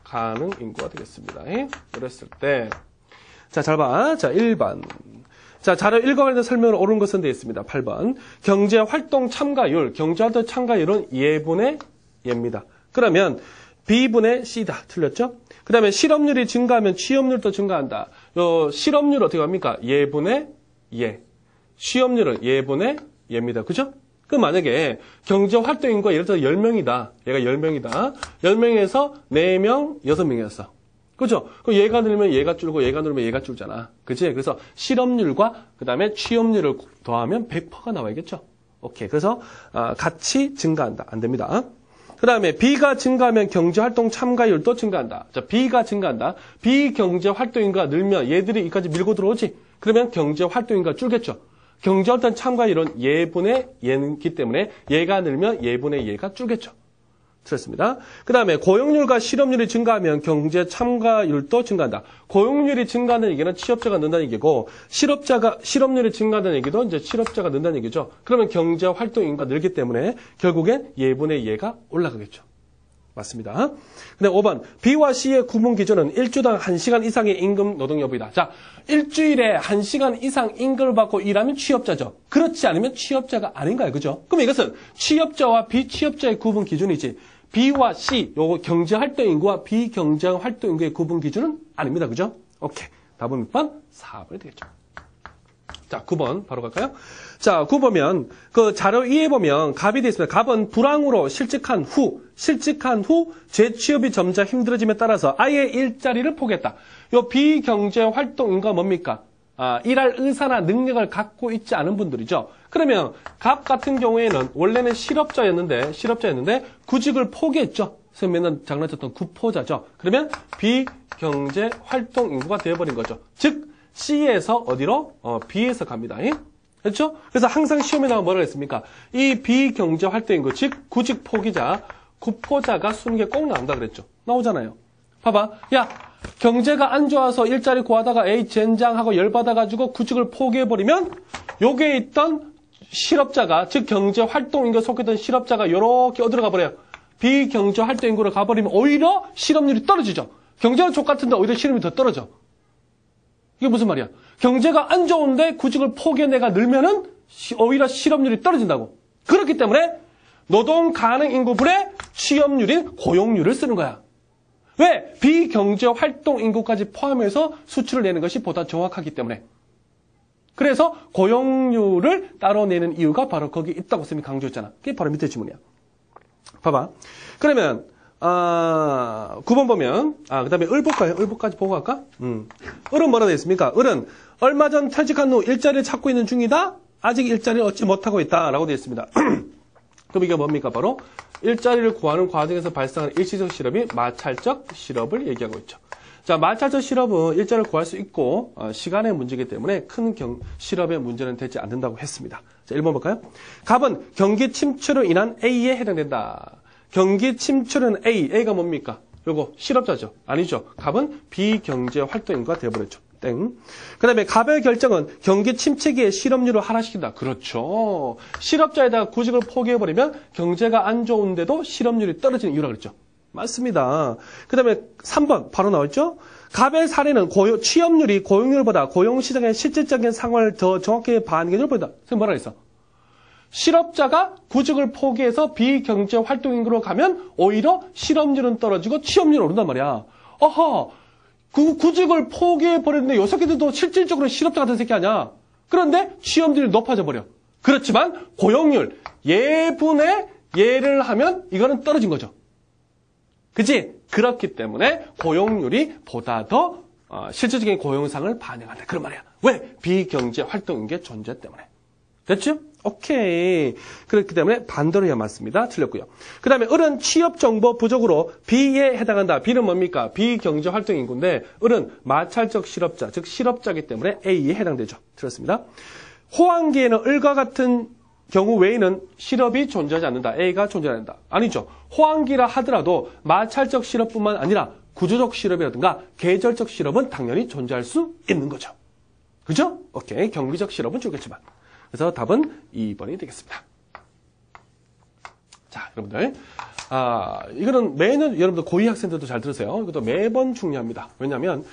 가능 인구가 되겠습니다. 그랬을 때, 자, 잘 봐. 자, 1번. 자, 자료 1과 관련된 설명을 옳은 것은 되어 있습니다. 8번. 경제활동 참가율. 경제활동 참가율은 예분의 예입니다. 그러면 B분의 C다. 틀렸죠? 그 다음에 실업률이 증가하면 취업률도 증가한다. 실업률 어떻게 합니까? 예분의 예. 취업률은 예분의 예입니다. 그죠? 그럼 만약에 경제활동 인구가 예를 들어 10명이다. 얘가 10명이다. 10명에서 4명, 6명이었어. 그죠? 그럼 얘가 늘면 얘가 줄고 얘가 늘면 얘가 줄잖아. 그치? 그래서 실업률과 그 다음에 취업률을 더하면 100%가 나와야겠죠? 오케이. 그래서 같이 증가한다. 안 됩니다. 그 다음에 B가 증가하면 경제활동 참가율도 증가한다. 자, B가 증가한다. 비경제활동 인구가 늘면 얘들이 여기까지 밀고 들어오지? 그러면 경제활동 인구가 줄겠죠? 경제활동 참가율은 예분의 예이기 때문에 얘가 늘면 예분의 예가 줄겠죠. 틀렸습니다. 그 다음에 고용률과 실업률이 증가하면 경제 참가율도 증가한다. 고용률이 증가하는 얘기는 취업자가 는다는 얘기고 실업률이 증가하는 얘기도 이제 실업자가 는다는 얘기죠. 그러면 경제 활동 인구가 늘기 때문에 결국엔 예분의 예가 올라가겠죠. 맞습니다. 근데 5번 B와 C의 구분 기준은 일주당 1시간 이상의 임금 노동 여부이다. 자, 일주일에 1시간 이상 임금을 받고 일하면 취업자죠. 그렇지 않으면 취업자가 아닌가요? 그죠? 그럼 이것은 취업자와 비취업자의 구분 기준이지 B와 C, 요거 경제활동 인구와 비경제활동 인구의 구분 기준은 아닙니다. 그죠? 오케이. 답은 몇 번? 4번이 되겠죠. 자, 9번 바로 갈까요? 자, 9 보면 그 자료 2에 보면 갑이 되어 있습니다. 갑은 불황으로 실직한 후 재취업이 점차 힘들어짐에 따라서 아예 일자리를 포기했다. 요 비경제활동 인구가 뭡니까? 일할 의사나 능력을 갖고 있지 않은 분들이죠. 그러면 갑 같은 경우에는 원래는 실업자였는데 구직을 포기했죠. 선생님은 장난쳤던 구포자죠. 그러면 비경제활동 인구가 되어버린 거죠. 즉 C에서 어디로? B에서 갑니다. 그렇죠? 그래서 항상 시험에 나오면 뭐라고 했습니까? 이 비경제활동 인구, 즉 구직 포기자, 구포자가 수능에 꼭 나온다 그랬죠. 나오잖아요. 봐봐. 야, 경제가 안 좋아서 일자리 구하다가 에이 젠장하고 열받아가지고 구직을 포기해버리면 여기에 있던 실업자가, 즉 경제활동 인구에 속했던 실업자가 이렇게 어디로 가버려요? 비경제활동 인구로 가버리면 오히려 실업률이 떨어지죠. 경제가 좋같은데 오히려 실업률이 더 떨어져. 이게 무슨 말이야? 경제가 안 좋은데 구직을 포기해 내가 늘면은 오히려 실업률이 떨어진다고. 그렇기 때문에 노동 가능 인구분의 취업률인 고용률을 쓰는 거야. 왜? 비경제 활동 인구까지 포함해서 수치를 내는 것이 보다 정확하기 때문에. 그래서 고용률을 따로 내는 이유가 바로 거기 있다고 선생님이 강조했잖아. 그게 바로 밑에 지문이야. 봐봐. 그러면 9번 보면 그 다음에 을 볼까요? 을까지 보고 갈까? 을은 뭐라 되어 있습니까? 을은 얼마 전 퇴직한 후 일자리를 찾고 있는 중이다. 아직 일자리를 얻지 못하고 있다 라고 되어 있습니다. 그럼 이게 뭡니까? 바로 일자리를 구하는 과정에서 발생하는 일시적 실업이 마찰적 실업을 얘기하고 있죠. 자, 마찰적 실업은 일자리를 구할 수 있고 시간의 문제이기 때문에 큰 실업의 문제는 되지 않는다고 했습니다. 자, 1번 볼까요? 갑은 경기 침체로 인한 A에 해당된다. 경기 침체는 A가 뭡니까? 요거 실업자죠. 아니죠. 갑은 비경제 활동 인구가 되어버렸죠. 땡. 그 다음에 갑의 결정은 경기 침체기에 실업률을 하락시킨다. 그렇죠. 실업자에다가 구직을 포기해버리면 경제가 안 좋은데도 실업률이 떨어지는 이유라 그랬죠. 맞습니다. 그 다음에 3번 바로 나왔죠. 갑의 사례는 취업률이 고용률보다 고용시장의 실질적인 상황을 더 정확히 반영해줄 뿐이다. 선생님 뭐라 그랬어? 실업자가 구직을 포기해서 비경제 활동 인구로 가면 오히려 실업률은 떨어지고 취업률은 오른단 말이야. 어허, 구직을 포기해버렸는데 요 새끼들도 실질적으로 실업자 같은 새끼 아니야. 그런데 취업률이 높아져 버려. 그렇지만 고용률, 예분의 예를 하면 이거는 떨어진 거죠. 그치? 그렇기 때문에 고용률이 보다 더 실질적인 고용상을 반영한다. 그런 말이야. 왜? 비경제 활동 인구의 존재 때문에. 됐죠? 오케이. 그렇기 때문에 반대로 해야 맞습니다. 틀렸고요. 그 다음에 을은 취업정보 부족으로 B에 해당한다. B는 뭡니까? 비경제활동 인구인데 을은 마찰적 실업자, 즉 실업자이기 때문에 A에 해당되죠. 틀렸습니다. 호황기에는 을과 같은 경우 외에는 실업이 존재하지 않는다. A가 존재한다. 아니죠. 호황기라 하더라도 마찰적 실업뿐만 아니라 구조적 실업이라든가 계절적 실업은 당연히 존재할 수 있는 거죠. 그죠? 오케이. 경비적 실업은 줄겠지만. 그래서 답은 2번이 되겠습니다. 자, 여러분들. 이거는 매년 여러분들 고2 학생들도 잘 들으세요. 이것도 매번 중요합니다. 왜냐하면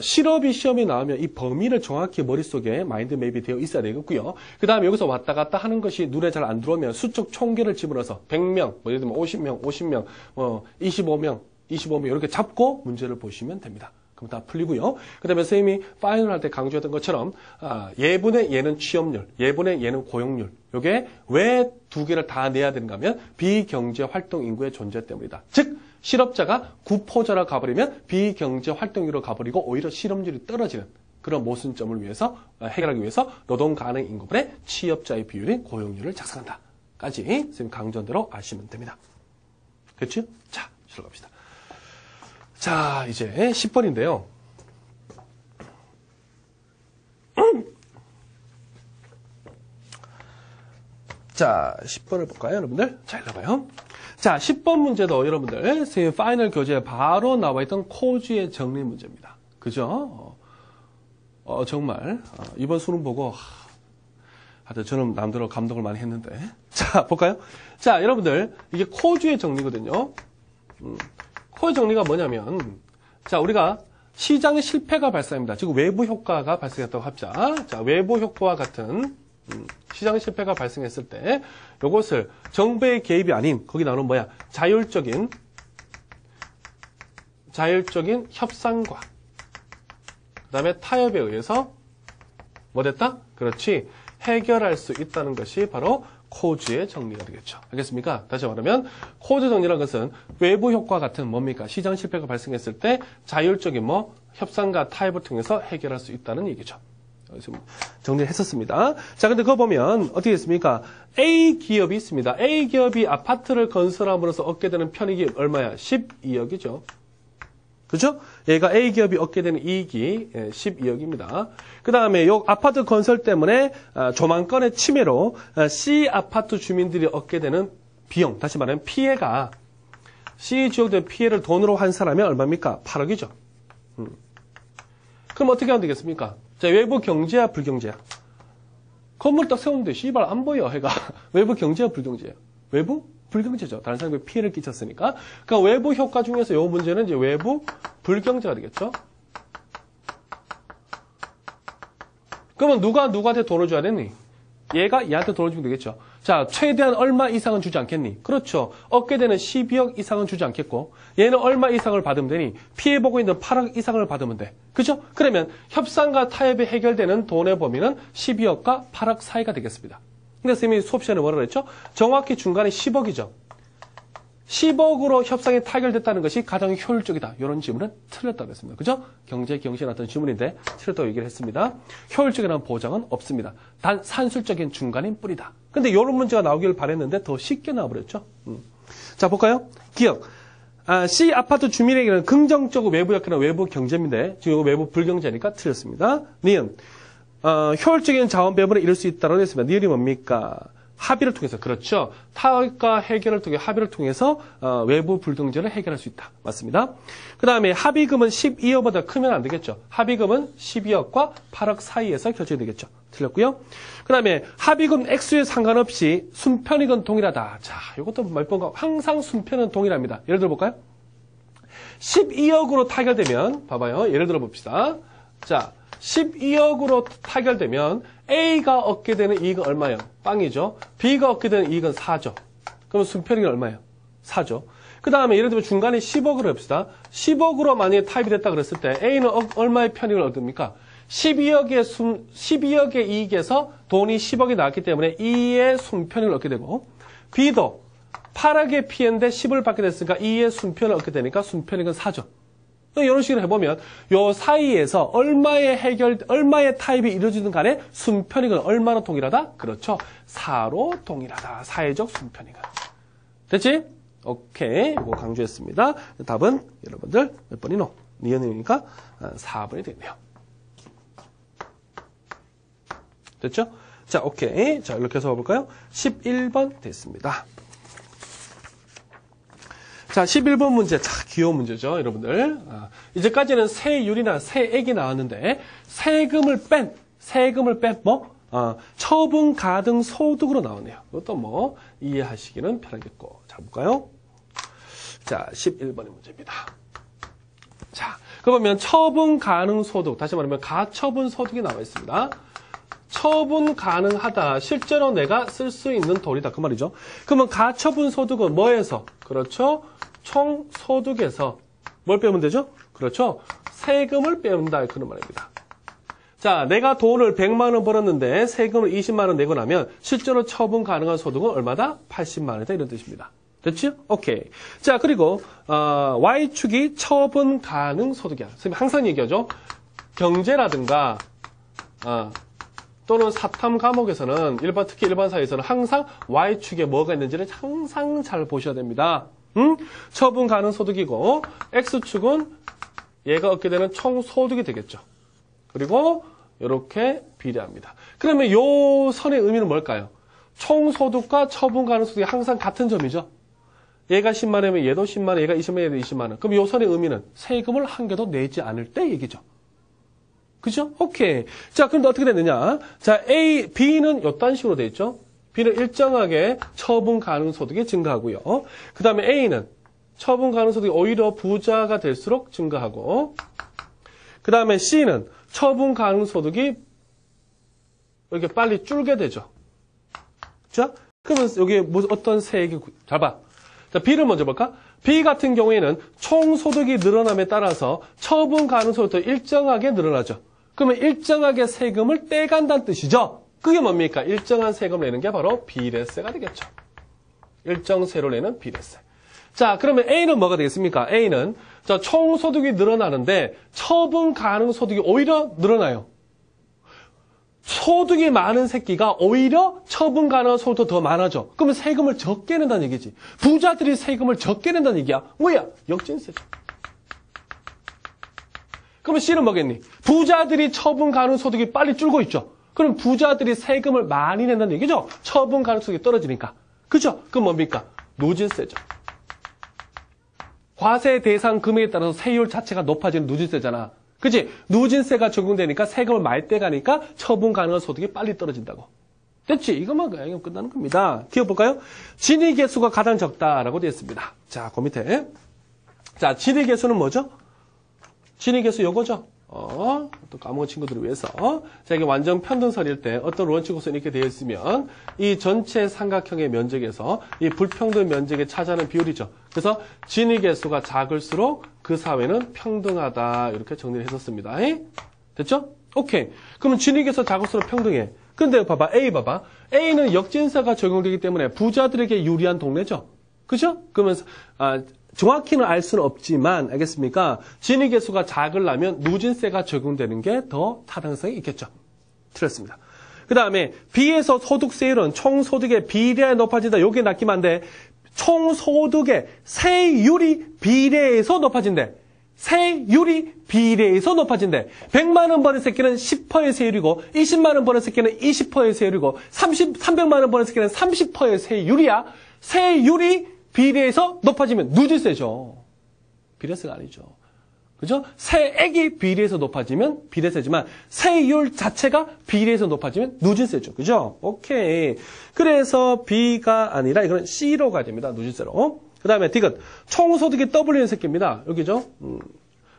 실업이 시험에 나오면 이 범위를 정확히 머릿속에 마인드맵이 되어 있어야 되겠고요. 그 다음에 여기서 왔다 갔다 하는 것이 눈에 잘 안 들어오면 수적 총계를 집어넣어서 100명, 예를 들면 50명, 25명 이렇게 잡고 문제를 보시면 됩니다. 그럼 다 풀리고요. 그 다음에 선생님이 파이널 할 때 강조했던 것처럼 예분의 예는 취업률, 예분의 예는 고용률. 이게 왜 두 개를 다 내야 되는가 하면 비경제 활동 인구의 존재 때문이다. 즉 실업자가 구포자로 가버리면 비경제 활동 인구로 가버리고 오히려 실업률이 떨어지는 그런 모순점을 위해서 해결하기 위해서 노동 가능 인구분의 취업자의 비율인 고용률을 작성한다. 까지 선생님 강조한 대로 아시면 됩니다. 그렇죠? 자, 들어갑시다. 자, 이제 10번인데요. 자, 10번을 볼까요, 여러분들? 자, 일로 봐요. 자, 10번 문제도 여러분들, 선생님 파이널 교재에 바로 나와 있던 코주의 정리 문제입니다. 그죠? 정말, 이번 수능 보고, 하여튼 저는 남대로 감동을 많이 했는데. 자, 볼까요? 자, 여러분들, 이게 코주의 정리거든요. 코의 정리가 뭐냐면, 자, 우리가 시장의 실패가 발생합니다. 즉, 외부 효과가 발생했다고 합자. 자, 외부 효과와 같은, 시장의 실패가 발생했을 때, 요것을 정부의 개입이 아닌, 거기 나오는 뭐야? 자율적인 협상과, 그 다음에 타협에 의해서, 뭐 됐다? 그렇지. 해결할 수 있다는 것이 바로 코주의 정리가 되겠죠. 알겠습니까? 다시 말하면 코주 정리라는 것은 외부 효과 같은 뭡니까? 시장 실패가 발생했을 때 자율적인 협상과 타협을 통해서 해결할 수 있다는 얘기죠. 지금 정리를 했었습니다. 자, 근데 그거 보면 어떻게 됐습니까? A 기업이 있습니다. A 기업이 아파트를 건설함으로써 얻게 되는 편익이 얼마야? 12억이죠. 그죠? 얘가 A 기업이 얻게 되는 이익이 12억입니다. 그 다음에 요 아파트 건설 때문에 조만건의 침해로 C 아파트 주민들이 얻게 되는 비용, 다시 말하면 피해가 C 지역의 피해를 돈으로 환산하면 얼마입니까? 8억이죠. 그럼 어떻게 하면 되겠습니까? 자, 외부 경제야, 불경제야? 건물 딱 세우는데 씨발 안 보여, 해가. 외부 경제야, 불경제야? 외부? 불경제죠. 다른 사람에게 피해를 끼쳤으니까. 그러니까 외부 효과 중에서 이 문제는 이제 외부 불경제가 되겠죠. 그러면 누가 누구한테 돈을 줘야 되니? 얘가 얘한테 돈을 주면 되겠죠. 자, 최대한 얼마 이상은 주지 않겠니? 그렇죠. 얻게 되는 12억 이상은 주지 않겠고, 얘는 얼마 이상을 받으면 되니? 피해보고 있는 8억 이상을 받으면 돼. 그죠? 그러면 협상과 타협이 해결되는 돈의 범위는 12억과 8억 사이가 되겠습니다. 근데 선생님이 수업 시간에 뭐라고 했죠? 정확히 중간에 10억이죠. 10억으로 협상이 타결됐다는 것이 가장 효율적이다. 이런 질문은 틀렸다고 했습니다. 그죠? 경제, 경시에 나왔던 질문인데 틀렸다고 얘기를 했습니다. 효율적이라는 보장은 없습니다. 단 산술적인 중간인 뿐이다. 근데 이런 문제가 나오길 바랬는데 더 쉽게 나와버렸죠. 자, 볼까요? 기억. C 아파트 주민에게는 긍정적으로 외부 역할은 외부 경제인데 지금 외부 불경제니까 틀렸습니다. 니은. 효율적인 자원 배분을 이룰 수 있다고 했습니다. 니은이 뭡니까? 합의를 통해서. 그렇죠. 타협과 해결을 통해 합의를 통해서 외부 불경제를 해결할 수 있다. 맞습니다. 그 다음에 합의금은 12억보다 크면 안 되겠죠. 합의금은 12억과 8억 사이에서 결정이 되겠죠. 틀렸고요. 그 다음에 합의금 액수에 상관없이 순편익은 동일하다. 자, 이것도 몇 번가 항상 순편은 동일합니다. 예를 들어 볼까요? 12억으로 타결되면 봐봐요. 예를 들어 봅시다. 자, 12억으로 타결되면 A가 얻게 되는 이익은 얼마예요? 빵이죠. B가 얻게 되는 이익은 4죠. 그럼 순편익은 얼마예요? 4죠. 그 다음에 예를 들면 중간에 10억으로 합시다. 10억으로 만약에 타입이 됐다 그랬을 때 A는 얼마의 편익을 얻습니까? 12억의 이익에서 돈이 10억이 나왔기 때문에 2의 순편익을 얻게 되고 B도 8억의 피해인데 10을 받게 됐으니까 2의 순편을 얻게 되니까 순편익은 4죠. 이런 식으로 해보면 요 사이에서 얼마의 타입이 이루어지든 간에 순편익은 얼마로 동일하다? 그렇죠. 4로 동일하다. 사회적 순편익은. 됐지? 오케이. 이거 강조했습니다. 답은 여러분들 몇 번이노? 니은이니까 4번이 되네요. 됐죠? 자, 오케이. 자, 이렇게 해서 봐볼까요? 11번 됐습니다. 자, 11번 문제. 자, 귀여운 문제죠, 여러분들. 이제까지는 세율이나 세액이 나왔는데, 세금을 뺀, 처분 가등 소득으로 나오네요. 이것도 이해하시기는 편하겠고. 자, 볼까요? 자, 11번의 문제입니다. 자, 그러면 처분 가능 소득, 다시 말하면 가처분 소득이 나와 있습니다. 처분 가능하다. 실제로 내가 쓸 수 있는 돈이다. 그 말이죠. 그러면 가처분 소득은 뭐에서? 그렇죠. 총 소득에서 뭘 빼면 되죠? 그렇죠. 세금을 빼온다. 그런 말입니다. 자, 내가 돈을 100만 원 벌었는데 세금을 20만 원 내고 나면 실제로 처분 가능한 소득은 얼마다? 80만 원이다. 이런 뜻입니다. 됐죠? 오케이. 자, 그리고 Y축이 처분 가능 소득이야. 선생님 항상 얘기하죠. 경제라든가 또는 사탐 과목에서는 특히 일반 사회에서는 항상 Y축에 뭐가 있는지를 항상 잘 보셔야 됩니다. 처분 가능 소득이고 X축은 얘가 얻게 되는 총 소득이 되겠죠. 그리고 이렇게 비례합니다. 그러면 요 선의 의미는 뭘까요? 총 소득과 처분 가능 소득이 항상 같은 점이죠. 얘가 10만 원이면 얘도 10만 원, 얘가 20만 원, 얘도 20만 원. 그럼 요 선의 의미는 세금을 한 개도 내지 않을 때 얘기죠. 그죠? 오케이. 자, 그런데 어떻게 됐느냐? 자, B는 요딴 식으로 돼 있죠. B는 일정하게 처분 가능 소득이 증가하고요. 그 다음에 A는 처분 가능 소득이 오히려 부자가 될수록 증가하고, 그 다음에 C는 처분 가능 소득이 이렇게 빨리 줄게 되죠. 자, 그러면 여기 어떤 세액이, 잘 봐. 자, B를 먼저 볼까? B 같은 경우에는 총 소득이 늘어남에 따라서 처분 가능 소득도 일정하게 늘어나죠. 그러면 일정하게 세금을 떼간다는 뜻이죠. 그게 뭡니까? 일정한 세금을 내는 게 바로 비례세가 되겠죠. 일정세로 내는 비례세. 자, 그러면 A는 뭐가 되겠습니까? A는 총 소득이 늘어나는데 처분 가능 소득이 오히려 늘어나요. 소득이 많은 새끼가 오히려 처분 가능한 소득도 더 많아져. 그러면 세금을 적게 낸다는 얘기지. 부자들이 세금을 적게 낸다는 얘기야. 뭐야? 역진세죠. 그러면 C는 뭐겠니? 부자들이 처분 가능 소득이 빨리 줄고 있죠. 그럼 부자들이 세금을 많이 낸다는 얘기죠. 처분 가능 소득이 떨어지니까. 그죠? 그럼 뭡니까? 누진세죠. 과세 대상 금액에 따라서 세율 자체가 높아지는 누진세잖아. 그치? 누진세가 적용되니까 세금을 많이 떼가니까 처분 가능한 소득이 빨리 떨어진다고. 됐지? 이것만 그냥 끝나는 겁니다. 기억볼까요? 진위계수가 가장 적다라고 되어 있습니다. 자, 그 밑에. 자, 진위계수는 뭐죠? 진위계수 요거죠? 또 까먹은 친구들을 위해서. 자, 이게 완전 편등설일 때 어떤 원칙으로서 이렇게 되어 있으면 이 전체 삼각형의 면적에서 이 불평등 면적에 차지하는 비율이죠. 그래서 진위계수가 작을수록 그 사회는 평등하다. 이렇게 정리를 했었습니다. 됐죠? 오케이. 그러면 진위계수 작을수록 평등해. 근데 봐봐. A 봐봐. A는 역진세가 적용되기 때문에 부자들에게 유리한 동네죠. 그죠? 그러면서, 정확히는 알 수는 없지만, 알겠습니까? 진위계수가 작으려면 누진세가 적용되는 게 더 타당성이 있겠죠. 틀렸습니다. 그 다음에 B에서 소득세율은 총소득의 비례에 높아진다. 요게 낚이면 안 돼. 총소득의 세율이 비례해서 높아진대. 세율이 비례해서 높아진대. 100만 원 버는 새끼는 10%의 세율이고 20만 원 버는 새끼는 20%의 세율이고 300만 원 버는 새끼는 30%의 세율이야. 세율이 비례해서 높아지면 누진세죠. 비례세가 아니죠. 그죠? 세액이 비례해서 높아지면 비례세지만 세율 자체가 비례해서 높아지면 누진세죠. 그죠? 오케이. 그래서 B가 아니라 이건 C로 가야 됩니다. 누진세로. 그 다음에 D은 총소득이 W인 새끼입니다. 여기죠?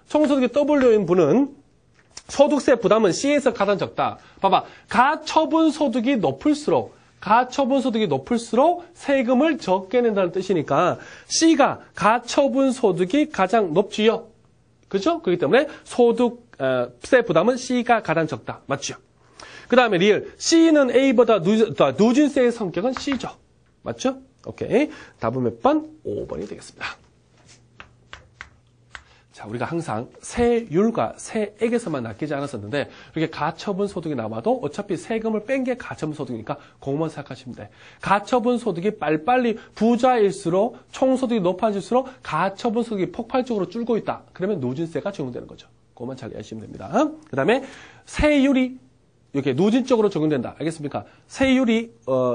총소득이 W인 분은 소득세 부담은 C에서 가장 적다. 봐봐. 가처분 소득이 높을수록 세금을 적게 낸다는 뜻이니까 C가 가처분 소득이 가장 높지요. 그죠? 그렇기 때문에 소득세 부담은 C가 가장 적다. 맞죠? 그 다음에 리을 C는 A보다 누진세의 성격은 C죠. 맞죠? 오케이. 답은 몇 번? 5번이 되겠습니다. 자, 우리가 항상 세율과 세액에서만 낚이지 않았었는데 이렇게 가처분 소득이 남아도 어차피 세금을 뺀 게 가처분 소득이니까 그것만 생각하시면 돼. 가처분 소득이 빨리빨리 부자일수록 총소득이 높아질수록 가처분 소득이 폭발적으로 줄고 있다. 그러면 누진세가 적용되는 거죠. 그것만 잘 이해하시면 됩니다. 그 다음에 세율이 이렇게 누진적으로 적용된다. 알겠습니까? 세율이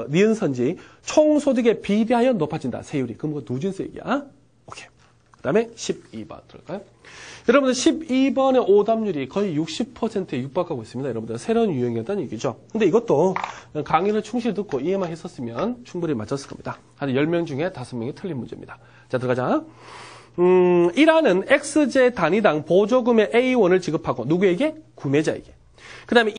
니은선지 총소득에 비례하여 높아진다. 세율이. 그럼 그거 누진세 얘기야. 오케이. 다음에 12번 들어갈까요? 여러분들 12번의 오답률이 거의 60%에 육박하고 있습니다. 여러분들 새로운 유형이었다는 얘기죠. 근데 이것도 강의를 충실히 듣고 이해만 했었으면 충분히 맞췄을 겁니다. 한 10명 중에 5명이 틀린 문제입니다. 자, 들어가자. 1화는 XJ 단위당 보조금의 A1을 지급하고 누구에게? 구매자에게. 그 다음에